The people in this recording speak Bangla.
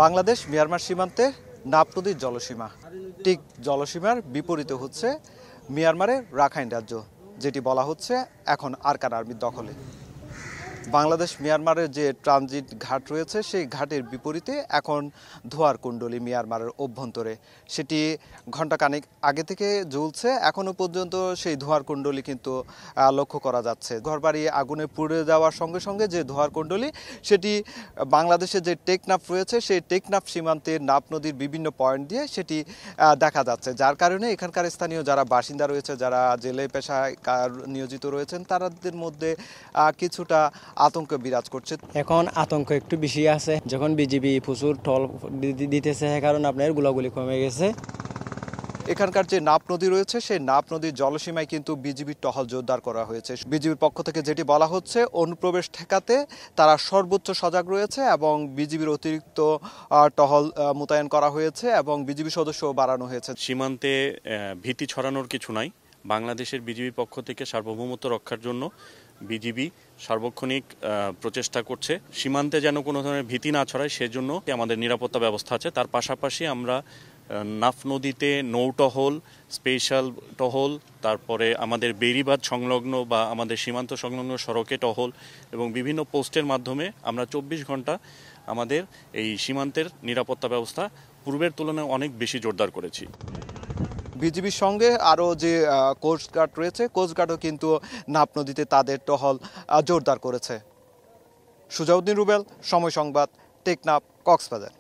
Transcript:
বাংলাদেশ মিয়ানমার সীমান্তে নাফ নদীর জলসীমা, ঠিক জলসীমার বিপরীতে হচ্ছে মিয়ানমারের রাখাইন রাজ্য, যেটি বলা হচ্ছে এখন আরাকান আর্মির দখলে। বাংলাদেশ মিয়ানমারের যে ট্রানজিট ঘাট রয়েছে সেই ঘাটের বিপরীতে এখন ধোয়ার কুণ্ডলী মিয়ানমারের অভ্যন্তরে, সেটি ঘণ্টাখানেক আগে থেকে জ্বলছে। এখনও পর্যন্ত সেই ধোয়ার কুণ্ডলী কিন্তু লক্ষ্য করা যাচ্ছে। ঘরবাড়ি আগুনে পুড়ে যাওয়ার সঙ্গে সঙ্গে যে ধোয়ার কুণ্ডলী, সেটি বাংলাদেশের যে টেকনাফ রয়েছে সেই টেকনাফ সীমান্তের নাফ নদীর বিভিন্ন পয়েন্ট দিয়ে সেটি দেখা যাচ্ছে, যার কারণে এখানকার স্থানীয় যারা বাসিন্দা রয়েছে, যারা জেলে পেশায় নিয়োজিত রয়েছেন, তাদের মধ্যে কিছুটা আতঙ্ক বিরাজ করছে। এখন আতঙ্ক একটু বেশি আছে, যখন বিজিবি প্রচুর টল দিতেছে, কারণ আপনার গোলাগুলি কমে গেছে। এখানকার যে নাফ নদী রয়েছে সেই নাফ নদীর জলসীমায় কিন্তু বিজিবির টহল জোরদার করা হয়েছে। বিজিবির পক্ষ থেকে যেটি বলা হচ্ছে, অনুপ্রবেশ ঠেকাতে তারা সর্বোচ্চ সজাগ রয়েছে এবং বিজিবির অতিরিক্ত টহল মোতায়েন করা হয়েছে এবং বিজিবি সদস্য বাড়ানো হয়েছে। সীমান্তে ভীতি ছড়ানোর কিছু নাই। বাংলাদেশের বিজিবি পক্ষ থেকে সার্বভৌমত্ব রক্ষার জন্য বিজিবি সার্বক্ষণিক প্রচেষ্টা করছে। সীমান্তে যেন কোনো ধরনের ভীতি না ছড়ায় সেজন্য আমাদের নিরাপত্তা ব্যবস্থা আছে। তার পাশাপাশি আমরা নাফ নদীতে নৌটহল, স্পেশাল টহল, তারপরে আমাদের বেড়িবাঁধ সংলগ্ন বা আমাদের সীমান্ত সংলগ্ন সড়কে টহল এবং বিভিন্ন পোস্টের মাধ্যমে আমরা 24 ঘন্টা আমাদের এই সীমান্তের নিরাপত্তা ব্যবস্থা পূর্বের তুলনায় অনেক বেশি জোরদার করেছি। বিজিবির সঙ্গে আরও যে কোস্টগার্ড রয়েছে, কোস্টগার্ডও কিন্তু নাফ নদীতে তাদের টহল জোরদার করেছে। সুজাউদ্দিন রুবেল, সময় সংবাদ, টেকনাফ, কক্সবাজার।